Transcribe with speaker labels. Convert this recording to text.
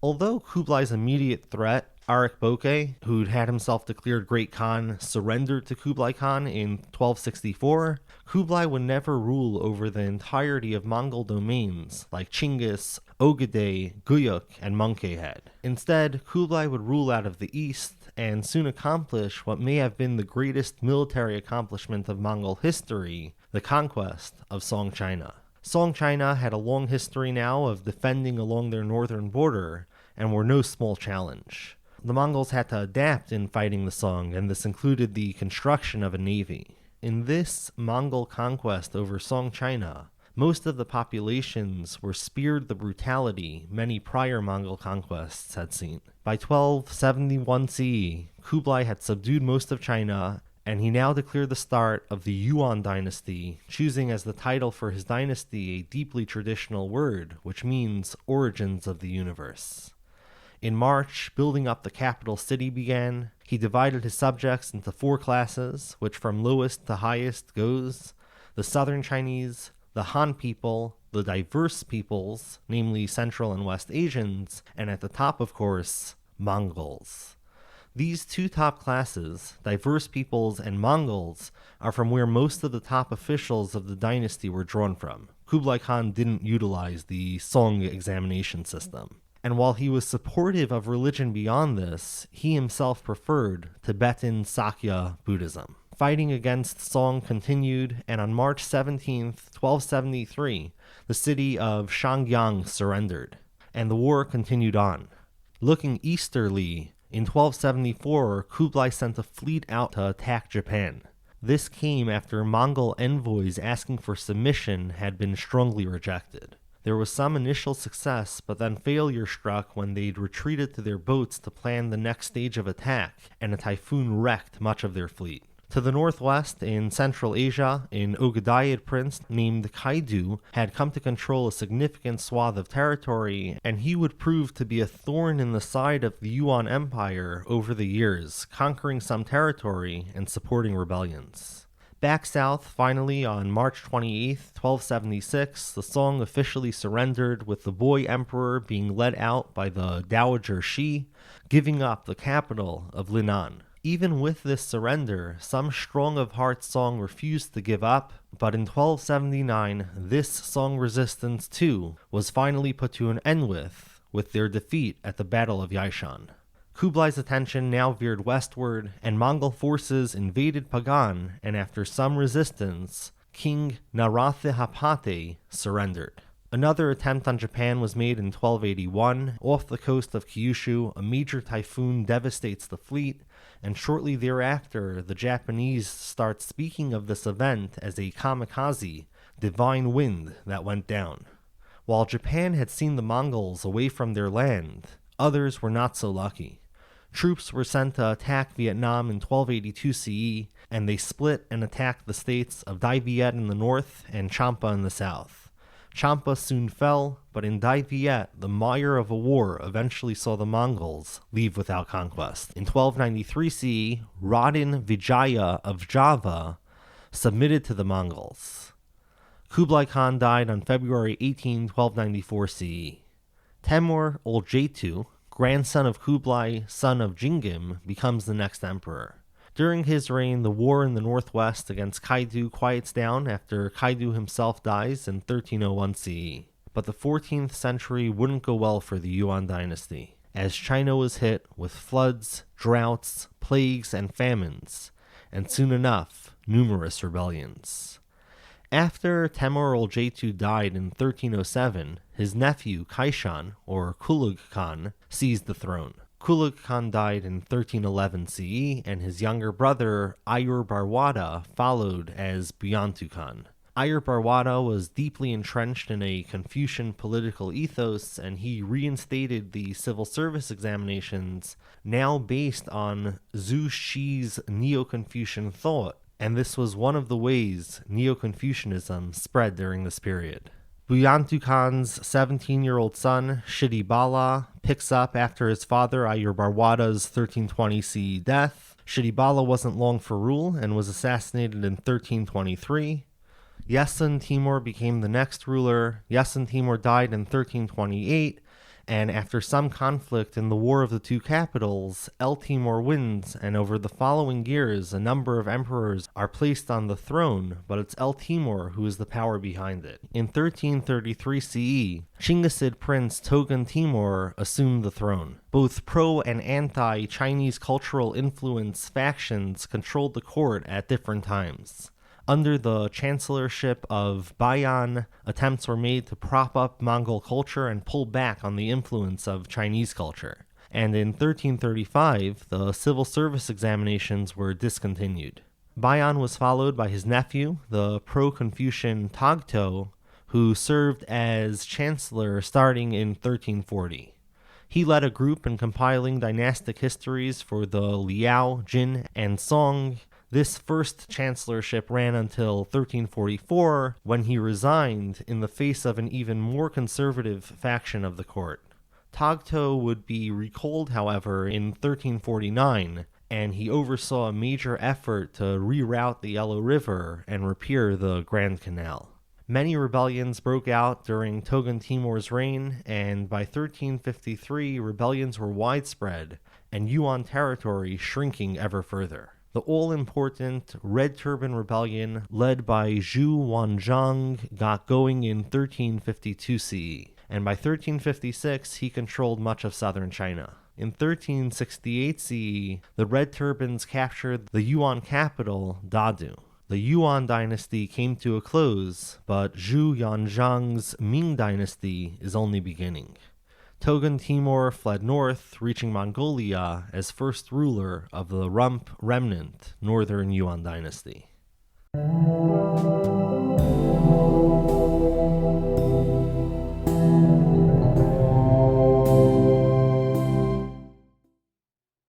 Speaker 1: Although Kublai's immediate threat, Arik Boke, who'd had himself declared Great Khan, surrendered to Kublai Khan in 1264, Kublai would never rule over the entirety of Mongol domains like Chinggis, Ogedei, Guyuk, and Monkeyhead. Instead, Kublai would rule out of the east and soon accomplish what may have been the greatest military accomplishment of Mongol history, the conquest of Song China. Song China had a long history now of defending along their northern border and were no small challenge. The Mongols had to adapt in fighting the Song, and this included the construction of a navy. In this Mongol conquest over Song China, most of the populations were spared the brutality many prior Mongol conquests had seen. By 1271 CE, Kublai had subdued most of China, and he now declared the start of the Yuan Dynasty, choosing as the title for his dynasty a deeply traditional word, which means origins of the universe. In March, building up the capital city began. He divided his subjects into 4 classes, which from lowest to highest goes the Southern Chinese, the Han people, the diverse peoples, namely Central and West Asians, and at the top, of course, Mongols. These 2 top classes, diverse peoples and Mongols, are from where most of the top officials of the dynasty were drawn from. Kublai Khan didn't utilize the Song examination system. And while he was supportive of religion beyond this, he himself preferred Tibetan Sakya Buddhism. Fighting against Song continued, and on March 17, 1273, the city of Shangyang surrendered, and the war continued on. Looking easterly, in 1274, Kublai sent a fleet out to attack Japan. This came after Mongol envoys asking for submission had been strongly rejected. There was some initial success, but then failure struck when they'd retreated to their boats to plan the next stage of attack, and a typhoon wrecked much of their fleet. To the northwest, in Central Asia, an Ogedayid prince named Kaidu had come to control a significant swath of territory, and he would prove to be a thorn in the side of the Yuan Empire over the years, conquering some territory and supporting rebellions. Back south, finally, on March 28, 1276, the Song officially surrendered, with the boy emperor being led out by the Dowager Shi, giving up the capital of Linan. Even with this surrender, some strong-of-heart Song refused to give up, but in 1279, this Song resistance too was finally put to an end with their defeat at the Battle of Yaishan. Kublai's attention now veered westward, and Mongol forces invaded Pagan, and after some resistance, King Naratha-Hapate surrendered. Another attempt on Japan was made in 1281. Off the coast of Kyushu, a major typhoon devastates the fleet, and shortly thereafter, the Japanese start speaking of this event as a kamikaze, divine wind that went down. While Japan had seen the Mongols away from their land, others were not so lucky. Troops were sent to attack Vietnam in 1282 CE, and they split and attacked the states of Dai Viet in the north and Champa in the south. Champa soon fell, but in Dai Viet, the mire of a war eventually saw the Mongols leave without conquest. In 1293 CE, Radin Vijaya of Java submitted to the Mongols. Kublai Khan died on February 18, 1294 CE. Temur Oljetu, grandson of Kublai, son of Jingim, becomes the next emperor. During his reign, the war in the northwest against Kaidu quiets down after Kaidu himself dies in 1301 CE. But the 14th century wouldn't go well for the Yuan Dynasty, as China was hit with floods, droughts, plagues, and famines, and soon enough, numerous rebellions. After Temur Oljetu died in 1307, his nephew Kaishan, or Kublai Khan, seized the throne. Kublai Khan died in 1311 CE, and his younger brother Ayur Barwada followed as Byantu Khan. Ayur Barwada was deeply entrenched in a Confucian political ethos, and he reinstated the civil service examinations, now based on Zhu Shi's Neo-Confucian thought, and this was one of the ways Neo-Confucianism spread during this period. Byantu Khan's 17-year-old son, Shidibala, picks up after his father Ayur Barwada's 1320 CE death. Shidibala wasn't long for rule and was assassinated in 1323. Yesun Timur became the next ruler. Yesun Timur died in 1328, and after some conflict in the War of the Two Capitals, El Timur wins, and over the following years a number of emperors are placed on the throne, but it's El Timur who is the power behind it. In 1333 CE, Chinggisid prince Togun Timur assumed the throne. Both pro- and anti-Chinese cultural influence factions controlled the court at different times. Under the chancellorship of Bayan, attempts were made to prop up Mongol culture and pull back on the influence of Chinese culture. And in 1335, the civil service examinations were discontinued. Bayan was followed by his nephew, the pro-Confucian Tagto, who served as chancellor starting in 1340. He led a group in compiling dynastic histories for the Liao, Jin, and Song. This first chancellorship ran until 1344, when he resigned in the face of an even more conservative faction of the court. Tagto would be recalled, however, in 1349, and he oversaw a major effort to reroute the Yellow River and repair the Grand Canal. Many rebellions broke out during Togun Timur's reign, and by 1353 rebellions were widespread, and Yuan territory shrinking ever further. The all-important Red Turban Rebellion, led by Zhu Wanzhang, got going in 1352 CE, and by 1356 he controlled much of southern China. In 1368 CE, the Red Turbans captured the Yuan capital, Dadu. The Yuan Dynasty came to a close, but Zhu Yanzhang's Ming Dynasty is only beginning. Togun Timur fled north, reaching Mongolia as first ruler of the Rump remnant Northern Yuan Dynasty.